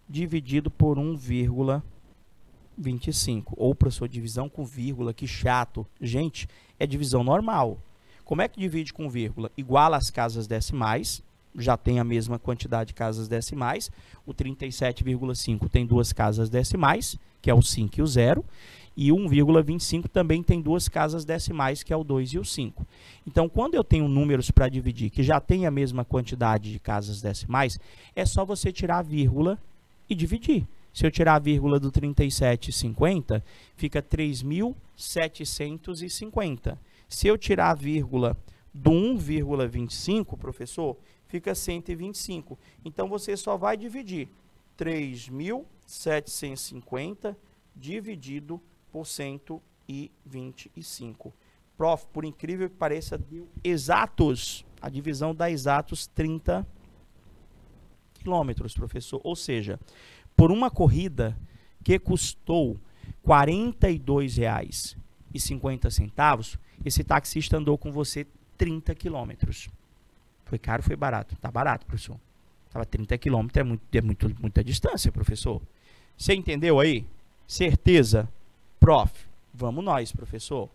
Speaker 1: dividido por 1,25. Ou, professor, divisão com vírgula, que chato. Gente, é divisão normal. Como é que divide com vírgula? Iguala as casas decimais, já tem a mesma quantidade de casas decimais. O 37,5 tem duas casas decimais, que é o 5 e o 0. E o 1,25 também tem duas casas decimais, que é o 2 e o 5. Então, quando eu tenho números para dividir que já tem a mesma quantidade de casas decimais, é só você tirar a vírgula e dividir. Se eu tirar a vírgula do 37,50, fica 3.750. Se eu tirar a vírgula do 1,25, professor, fica 125. Então, você só vai dividir 3.750 dividido por 125. Prof, por incrível que pareça, deu exatos. A divisão dá exatos 30 quilômetros, professor. Ou seja, por uma corrida que custou R$ 42,50, esse taxista andou com você 30 quilômetros. Foi caro, foi barato? Tá barato, professor. Estava 30 quilômetros, muita distância, professor. Você entendeu aí? Certeza? Prof, vamos nós, professor.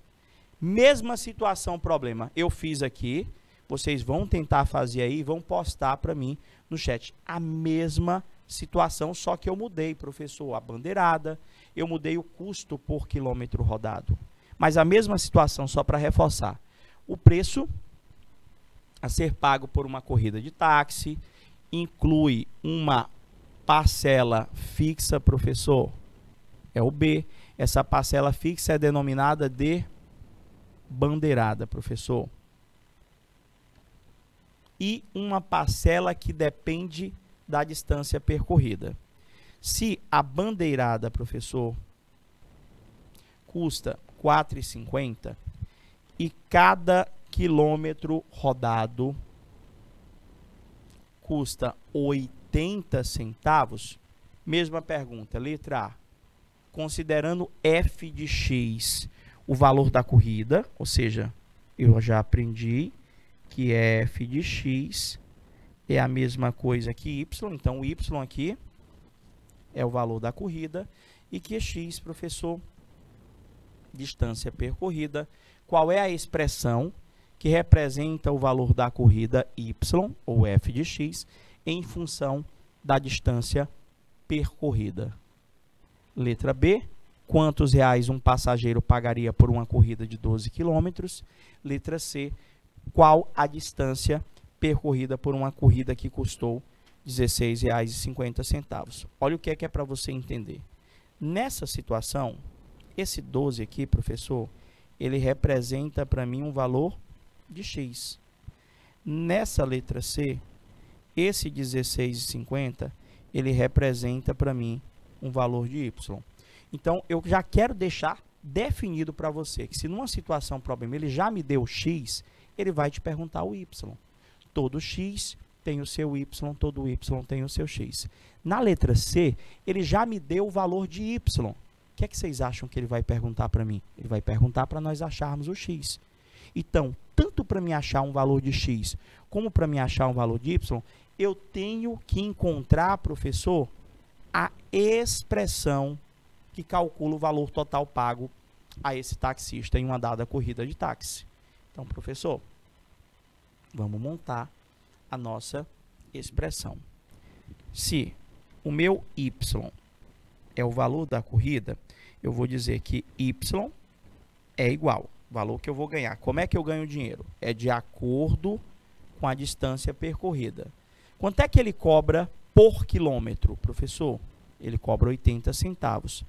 Speaker 1: Mesma situação, problema. Eu fiz aqui, vocês vão tentar fazer aí, vão postar para mim no chat. A mesma situação, só que eu mudei, professor, a bandeirada, eu mudei o custo por quilômetro rodado. Mas a mesma situação, só para reforçar. O preço a ser pago por uma corrida de táxi inclui uma parcela fixa, professor, é o B. Essa parcela fixa é denominada de bandeirada, professor. E uma parcela que depende da distância percorrida. Se a bandeirada, professor, custa R$ 4,50 e cada quilômetro rodado custa 80 centavos, mesma pergunta, letra A. Considerando f de x o valor da corrida, ou seja, eu já aprendi que f de x é a mesma coisa que y, então o y aqui é o valor da corrida, e que x, professor, distância percorrida. Qual é a expressão que representa o valor da corrida y, ou f de x, em função da distância percorrida? Letra B, quantos reais um passageiro pagaria por uma corrida de 12 quilômetros? Letra C, qual a distância percorrida por uma corrida que custou R$ 16,50? Olha o que é para você entender. Nessa situação, esse 12 aqui, professor, ele representa para mim um valor de x. Nessa letra C, esse 16,50, ele representa para mim um valor de y. Então, eu já quero deixar definido para você que se numa situação problema ele já me deu x, ele vai te perguntar o y. Todo x tem o seu y, todo y tem o seu x. Na letra C, ele já me deu o valor de y. O que é que vocês acham que ele vai perguntar para mim? Ele vai perguntar para nós acharmos o x. Então, tanto para me achar um valor de x, como para me achar um valor de y, eu tenho que encontrar, professor, a expressão que calcula o valor total pago a esse taxista em uma dada corrida de táxi. Então, professor, vamos montar a nossa expressão. Se o meu y é o valor da corrida, eu vou dizer que y é igual, valor que eu vou ganhar. Como é que eu ganho dinheiro? É de acordo com a distância percorrida. Quanto é que ele cobra por quilômetro, professor? Ele cobra 80 centavos.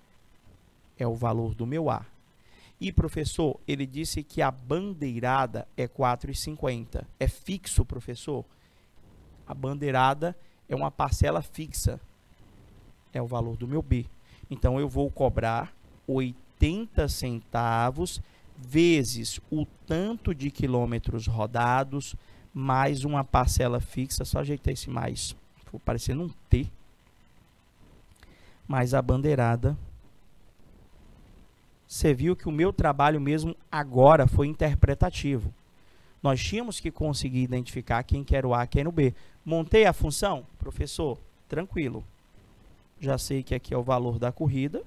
Speaker 1: É o valor do meu A. E, professor, ele disse que a bandeirada é R$ 4,50. É fixo, professor? A bandeirada é uma parcela fixa. É o valor do meu B. Então, eu vou cobrar 80 centavos vezes o tanto de quilômetros rodados, mais uma parcela fixa. Só ajeitar esse mais, ficou parecendo um T. Mais a bandeirada. Você viu que o meu trabalho mesmo agora foi interpretativo. Nós tínhamos que conseguir identificar quem quer o A, quem era o B. Montei a função? Professor, tranquilo. Já sei que aqui é o valor da corrida.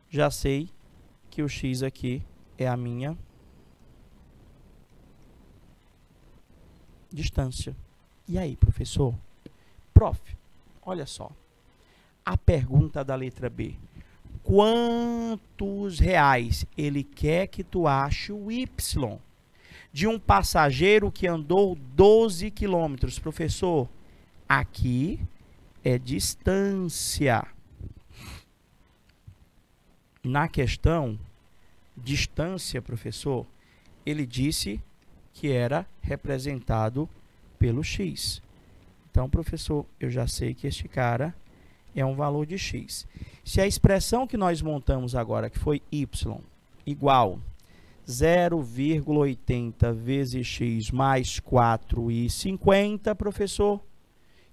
Speaker 1: Já sei que o x aqui é a minha distância. E aí, professor? Prof, olha só. A pergunta da letra B. Quantos reais ele quer que tu ache o y de um passageiro que andou 12 quilômetros? Professor, aqui é distância. Na questão, distância, professor, ele disse que era representado pelo x. Então, professor, eu já sei que este cara é um valor de x. Se a expressão que nós montamos agora, que foi y, igual 0,80 vezes x mais 4,50, professor, o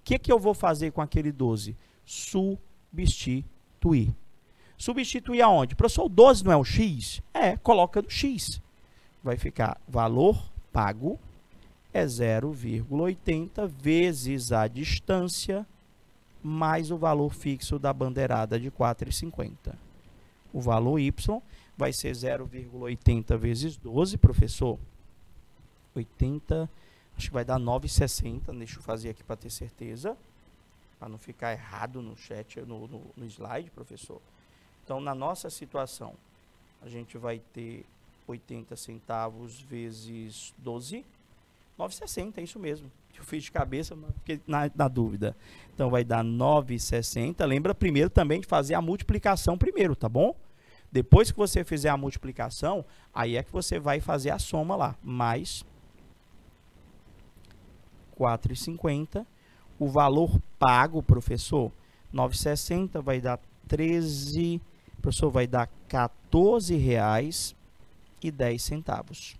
Speaker 1: que eu vou fazer com aquele 12? Substituir. Substituir aonde? Professor, o 12 não é o x? É, coloca no x. Vai ficar valor pago é 0,80 vezes a distância mais o valor fixo da bandeirada de 4,50. O valor y vai ser 0,80 vezes 12, professor. 80, acho que vai dar 9,60. Deixa eu fazer aqui para ter certeza, para não ficar errado no chat, no slide, professor. Então, na nossa situação, a gente vai ter 80 centavos vezes 12, 9,60, é isso mesmo. Eu fiz de cabeça, mas fiquei na dúvida. Então, vai dar 9,60. Lembra primeiro também de fazer a multiplicação primeiro, tá bom? Depois que você fizer a multiplicação, aí é que você vai fazer a soma lá. Mais 4,50. O valor pago, professor, 9,60 vai dar 13... Professor, vai dar R$ 14,10.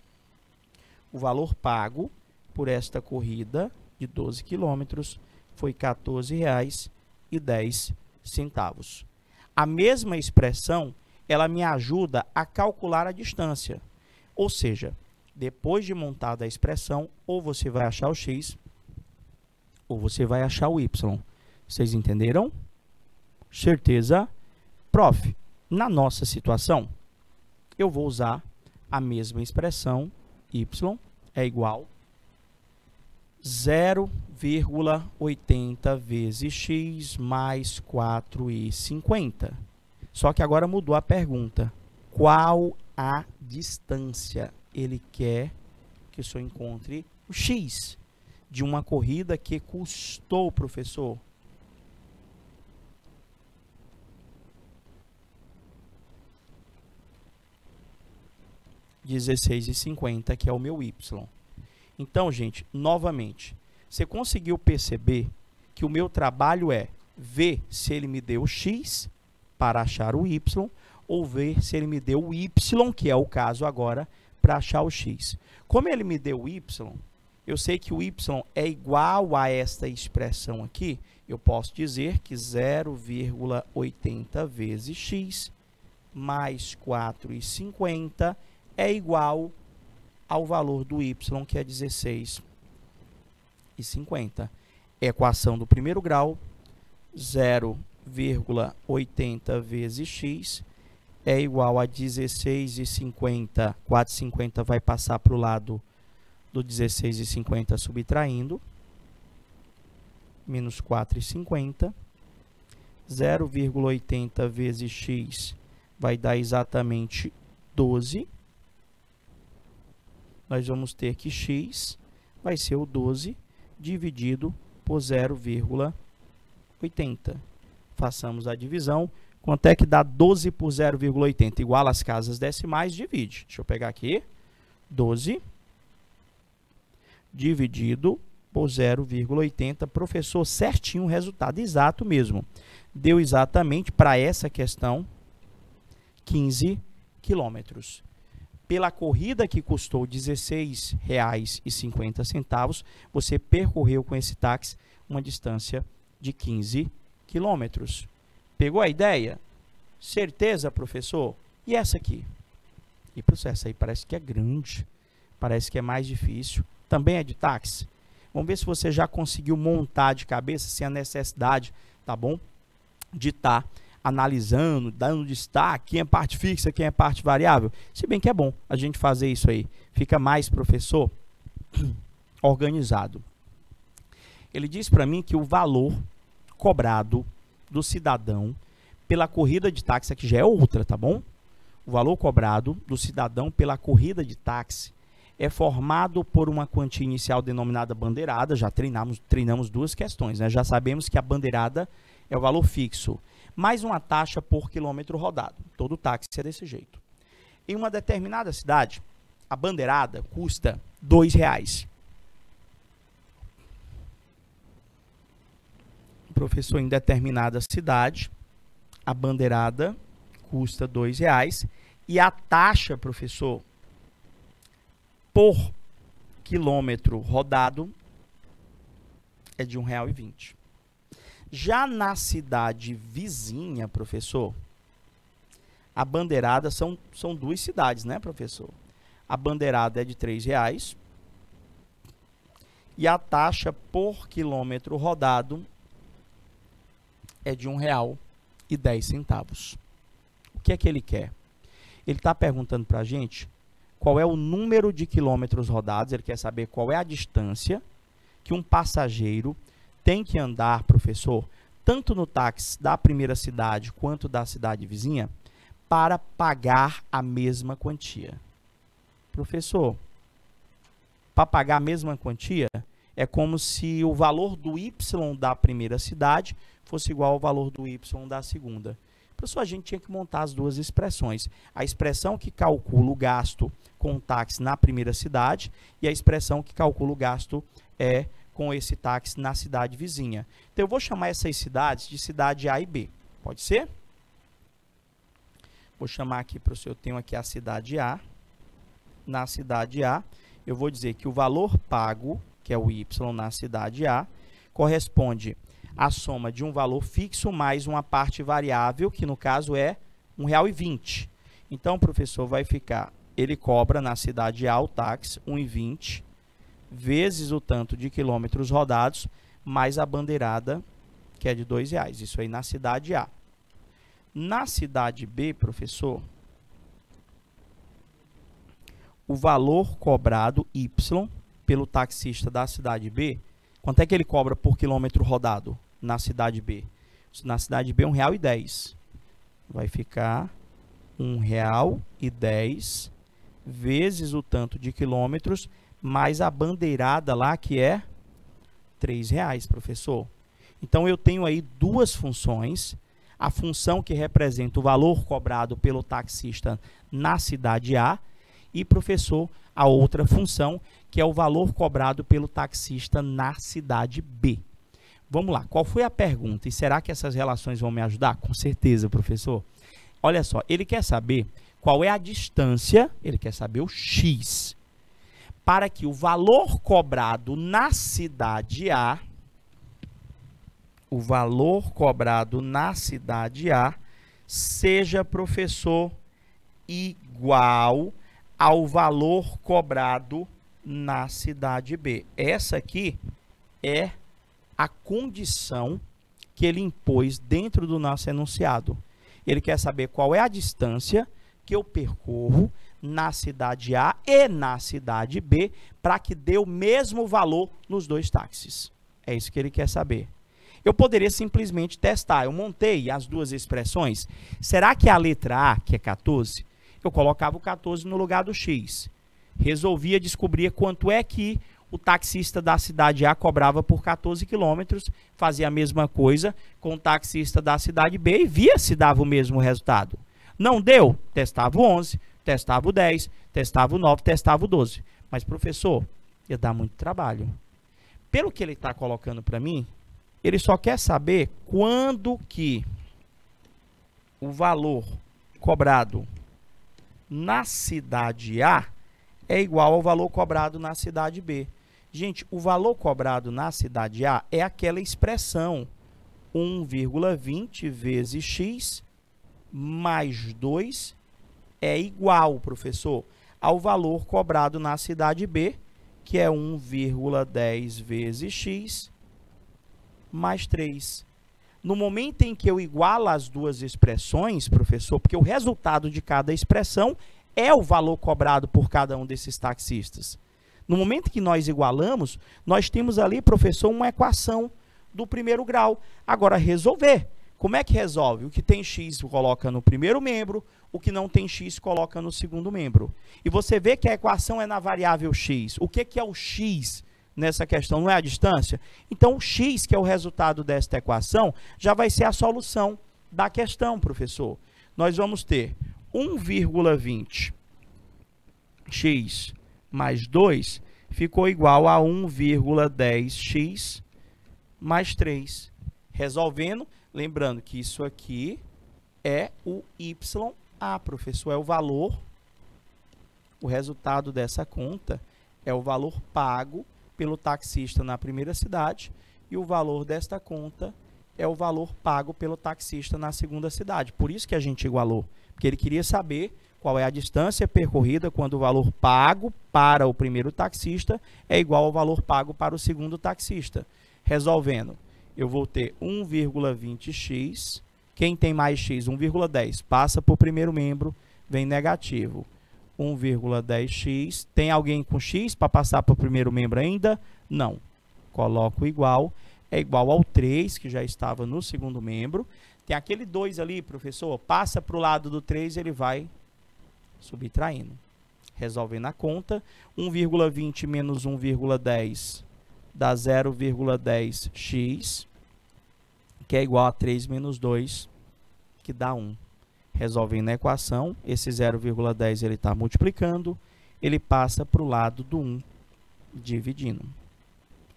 Speaker 1: O valor pago por esta corrida de 12 quilômetros foi R$ 14,10. R$16,10. A mesma expressão, ela me ajuda a calcular a distância. Ou seja, depois de montada a expressão, ou você vai achar o x, ou você vai achar o y. Vocês entenderam? Certeza? Prof, na nossa situação, eu vou usar a mesma expressão, y é igual a 0,80 vezes x mais 4,50. Só que agora mudou a pergunta. Qual a distância? Ele quer que o senhor encontre o x de uma corrida que custou, professor, R$16,50, que é o meu y. Então, gente, novamente, você conseguiu perceber que o meu trabalho é ver se ele me deu o x para achar o y, ou ver se ele me deu o y, que é o caso agora, para achar o x. Como ele me deu o y, eu sei que o y é igual a esta expressão aqui, eu posso dizer que 0,80 vezes x mais 4,50 é igual ao valor do y, que é 16,50. Equação do primeiro grau, 0,80 vezes x é igual a 16,50. 4,50 vai passar para o lado do 16,50 subtraindo. Menos 4,50. 0,80 vezes x vai dar exatamente 12. Nós vamos ter que x vai ser o 12 dividido por 0,80. Façamos a divisão. Quanto é que dá 12 por 0,80? Igual às casas decimais, divide. Deixa eu pegar aqui. 12 dividido por 0,80. Professor, certinho o resultado, exato mesmo. Deu exatamente, para essa questão, 15 quilômetros. Pela corrida que custou R$16,50, você percorreu com esse táxi uma distância de 15 quilômetros. Pegou a ideia? Certeza, professor? E essa aqui? E processo aí parece que é grande, parece que é mais difícil. Também é de táxi? Vamos ver se você já conseguiu montar de cabeça, sem a necessidade, tá bom? De estar analisando, dando destaque, quem é parte fixa, quem é parte variável. Se bem que é bom a gente fazer isso aí. Fica mais, professor, organizado. Ele diz para mim que o valor cobrado do cidadão pela corrida de táxi, aqui já é outra, tá bom? O valor cobrado do cidadão pela corrida de táxi é formado por uma quantia inicial denominada bandeirada. Já treinamos duas questões, né? Já sabemos que a bandeirada é o valor fixo, mais uma taxa por quilômetro rodado. Todo táxi é desse jeito. Em uma determinada cidade, a bandeirada custa R$2. Professor, em determinada cidade, a bandeirada custa R$2 e a taxa, professor, por quilômetro rodado é de R$1,20. Já na cidade vizinha, professor, a bandeirada são duas cidades, né, professor? A bandeirada é de R$3 e a taxa por quilômetro rodado é de R$1,10. O que é que ele quer? Ele está perguntando para a gente qual é o número de quilômetros rodados, ele quer saber qual é a distância que um passageiro tem que andar, professor, tanto no táxi da primeira cidade quanto da cidade vizinha, para pagar a mesma quantia. Professor, para pagar a mesma quantia, é como se o valor do y da primeira cidade fosse igual ao valor do y da segunda. Professor, a gente tinha que montar as duas expressões. A expressão que calcula o gasto com o táxi na primeira cidade e a expressão que calcula o gasto com esse táxi na cidade vizinha. Então, eu vou chamar essas cidades de cidade A e B. Pode ser? Vou chamar aqui para o senhor, eu tenho aqui a cidade A. Na cidade A, eu vou dizer que o valor pago, que é o y na cidade A, corresponde a soma de um valor fixo mais uma parte variável, que no caso é R$ 1,20. Então, professor, vai ficar, ele cobra na cidade A o táxi, R$ 1,20, vezes o tanto de quilômetros rodados, mais a bandeirada, que é de R$ 2,00. Isso aí na cidade A. Na cidade B, professor, o valor cobrado, Y, pelo taxista da cidade B, quanto é que ele cobra por quilômetro rodado na cidade B? Na cidade B, R$ 1,10. Vai ficar R$ 1,10 vezes o tanto de quilômetros, mais a bandeirada lá, que é R$ 3,00, professor. Então, eu tenho aí duas funções. A função que representa o valor cobrado pelo taxista na cidade A e, professor, a outra função, que é o valor cobrado pelo taxista na cidade B. Vamos lá, qual foi a pergunta? E será que essas relações vão me ajudar? Com certeza, professor. Olha só, ele quer saber qual é a distância, ele quer saber o x, para que o valor cobrado na cidade A, seja, professor, igual ao valor cobrado na cidade B. Essa aqui é a condição que ele impôs dentro do nosso enunciado. Ele quer saber qual é a distância que eu percorro na cidade A e na cidade B para que dê o mesmo valor nos dois táxis. É isso que ele quer saber. Eu poderia simplesmente testar. Eu montei as duas expressões. Será que a letra A, que é 14, eu colocava o 14 no lugar do x. Resolvia descobrir quanto é que o taxista da cidade A cobrava por 14 quilômetros, fazia a mesma coisa com o taxista da cidade B e via se dava o mesmo resultado. Não deu? Testava o 11, testava o 10, testava o 9, testava o 12. Mas, professor, ia dar muito trabalho. Pelo que ele está colocando para mim, ele só quer saber quando que o valor cobrado na cidade A é igual ao valor cobrado na cidade B. Gente, o valor cobrado na cidade A é aquela expressão 1,20 vezes x mais 2 é igual, professor, ao valor cobrado na cidade B, que é 1,10 vezes x mais 3. No momento em que eu igualo as duas expressões, professor, porque o resultado de cada expressão é o valor cobrado por cada um desses taxistas. No momento que nós igualamos, nós temos ali, professor, uma equação do primeiro grau. Agora, resolver. Como é que resolve? O que tem x coloca no primeiro membro, o que não tem x coloca no segundo membro. E você vê que a equação é na variável x. O que é o x nessa questão? Não é a distância? Então, o x, que é o resultado desta equação, já vai ser a solução da questão, professor. Nós vamos ter 1,20 x mais 2 ficou igual a 1,10x mais 3. Resolvendo, lembrando que isso aqui é o YA, professor, é o valor, o resultado dessa conta é o valor pago pelo taxista na primeira cidade e o valor desta conta é o valor pago pelo taxista na segunda cidade. Por isso que a gente igualou, porque ele queria saber qual é a distância percorrida quando o valor pago para o primeiro taxista é igual ao valor pago para o segundo taxista. Resolvendo, eu vou ter 1,20x, quem tem mais x? 1,10, passa para o primeiro membro, vem negativo. 1,10x, tem alguém com x para passar para o primeiro membro ainda? Não. Coloco igual, é igual ao 3, que já estava no segundo membro. Tem aquele 2 ali, professor, passa para o lado do 3, ele vai subtraindo. Resolvendo a conta, 1,20 menos 1,10 dá 0,10x, que é igual a 3 menos 2, que dá 1. Resolvendo a equação, esse 0,10 ele está multiplicando, ele passa para o lado do 1, dividindo.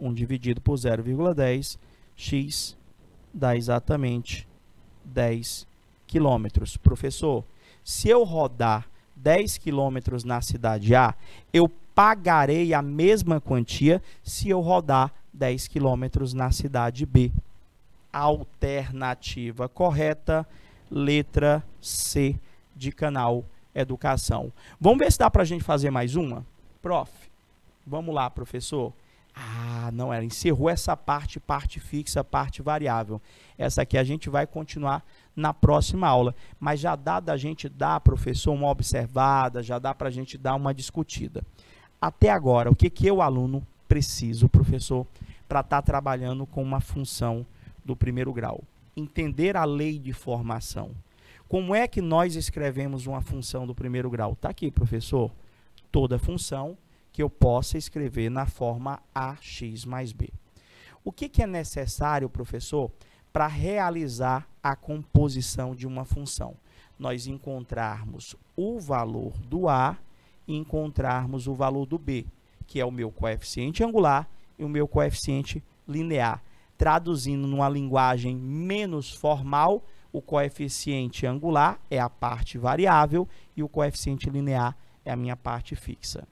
Speaker 1: 1 dividido por 0,10, x dá exatamente 10 quilômetros. Professor, se eu rodar 10 quilômetros na cidade A, eu pagarei a mesma quantia se eu rodar 10 quilômetros na cidade B. alternativa correta, letra C de canal Educação. Vamos ver se dá para a gente fazer mais uma? Prof, vamos lá, professor. Ah, não era. Encerrou essa parte fixa, parte variável. Essa aqui a gente vai continuar na próxima aula. Mas já dá da gente dar, professor, uma observada, já dá para a gente dar uma discutida. Até agora, o que eu, aluno, preciso, professor, para estar trabalhando com uma função do primeiro grau? Entender a lei de formação. Como é que nós escrevemos uma função do primeiro grau? Está aqui, professor. Toda função que eu possa escrever na forma ax mais b. O que é necessário, professor, para realizar a composição de uma função? Nós encontrarmos o valor do a e encontrarmos o valor do b, que é o meu coeficiente angular e o meu coeficiente linear. Traduzindo numa linguagem menos formal, o coeficiente angular é a parte variável e o coeficiente linear é a minha parte fixa.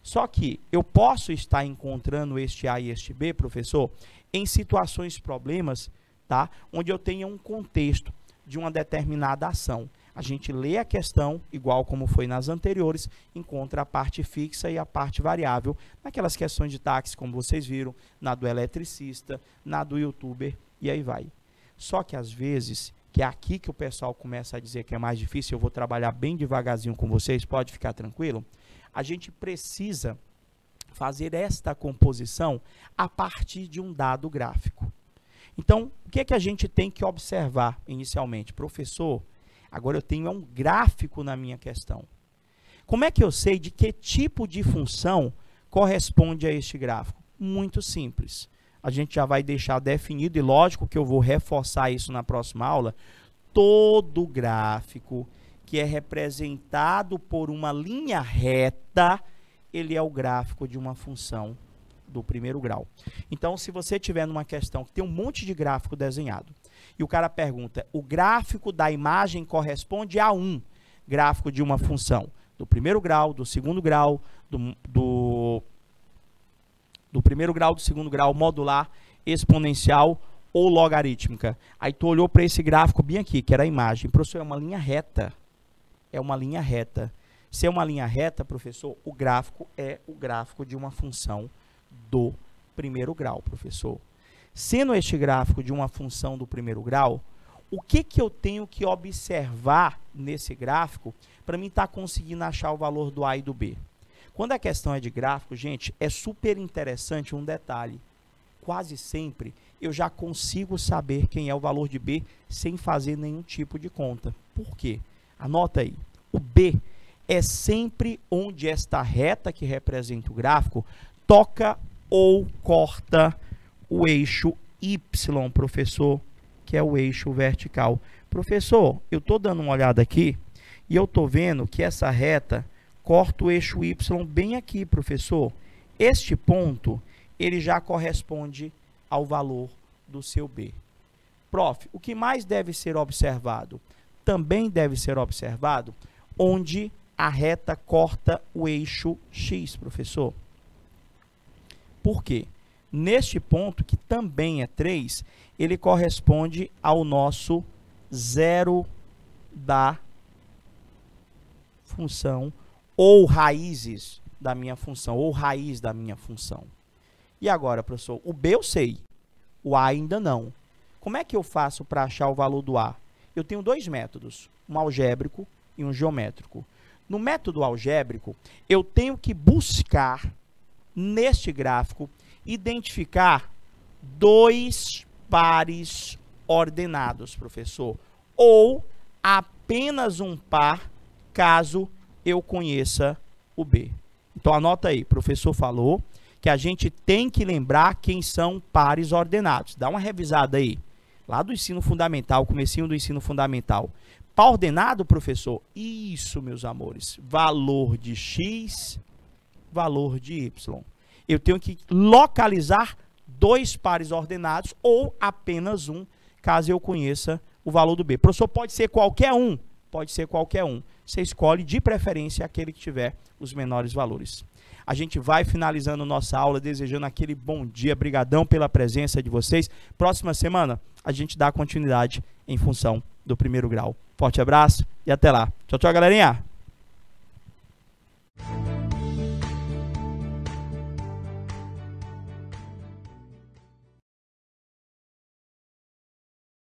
Speaker 1: Só que eu posso estar encontrando este A e este B, professor, em situações, problemas, tá? Onde eu tenha um contexto de uma determinada ação. A gente lê a questão, igual como foi nas anteriores, encontra a parte fixa e a parte variável, naquelas questões de táxi, como vocês viram, na do eletricista, na do youtuber, e aí vai. Só que às vezes, que é aqui que o pessoal começa a dizer que é mais difícil, eu vou trabalhar bem devagarzinho com vocês, pode ficar tranquilo? A gente precisa fazer esta composição a partir de um dado gráfico. Então, o que é que a gente tem que observar inicialmente? Professor, agora eu tenho um gráfico na minha questão. Como é que eu sei de que tipo de função corresponde a este gráfico? Muito simples. A gente já vai deixar definido, e lógico que eu vou reforçar isso na próxima aula, todo gráfico que é representado por uma linha reta, ele é o gráfico de uma função do primeiro grau. Então, se você tiver numa questão que tem um monte de gráfico desenhado, e o cara pergunta, o gráfico da imagem corresponde a um gráfico de uma função do primeiro grau, do segundo grau, do primeiro grau, do segundo grau, modular, exponencial ou logarítmica. Aí tu olhou para esse gráfico bem aqui, que era a imagem. Professor, é uma linha reta. É uma linha reta. Se é uma linha reta, professor, o gráfico é o gráfico de uma função do primeiro grau, professor. Sendo este gráfico de uma função do primeiro grau, o que eu tenho que observar nesse gráfico para mim estar conseguindo achar o valor do A e do B? Quando a questão é de gráfico, gente, é super interessante um detalhe. Quase sempre eu já consigo saber quem é o valor de B sem fazer nenhum tipo de conta. Por quê? Anota aí. O B é sempre onde esta reta que representa o gráfico toca ou corta o eixo Y, professor, que é o eixo vertical. Professor, eu estou dando uma olhada aqui e eu estou vendo que essa reta corta o eixo Y bem aqui, professor. Este ponto, ele já corresponde ao valor do seu B. Prof, o que mais deve ser observado? Também deve ser observado onde a reta corta o eixo X, professor. Por quê? Neste ponto, que também é 3, ele corresponde ao nosso zero da função, ou raízes da minha função, ou raiz da minha função. E agora, professor, o B eu sei, o A ainda não. Como é que eu faço para achar o valor do A? Eu tenho dois métodos, um algébrico e um geométrico. No método algébrico, eu tenho que buscar, neste gráfico, identificar dois pares ordenados, professor, ou apenas um par, caso eu conheça o B. Então, anota aí, o professor falou que a gente tem que lembrar quem são pares ordenados. Dá uma revisada aí, lá do ensino fundamental, comecinho do ensino fundamental. Par ordenado, professor? Isso, meus amores, valor de X, valor de Y. Eu tenho que localizar dois pares ordenados ou apenas um, caso eu conheça o valor do B. Professor, pode ser qualquer um? Pode ser qualquer um. Você escolhe, de preferência, aquele que tiver os menores valores. A gente vai finalizando nossa aula, desejando aquele bom dia. Brigadão pela presença de vocês. Próxima semana, a gente dá continuidade em função do primeiro grau. Forte abraço e até lá. Tchau, tchau, galerinha!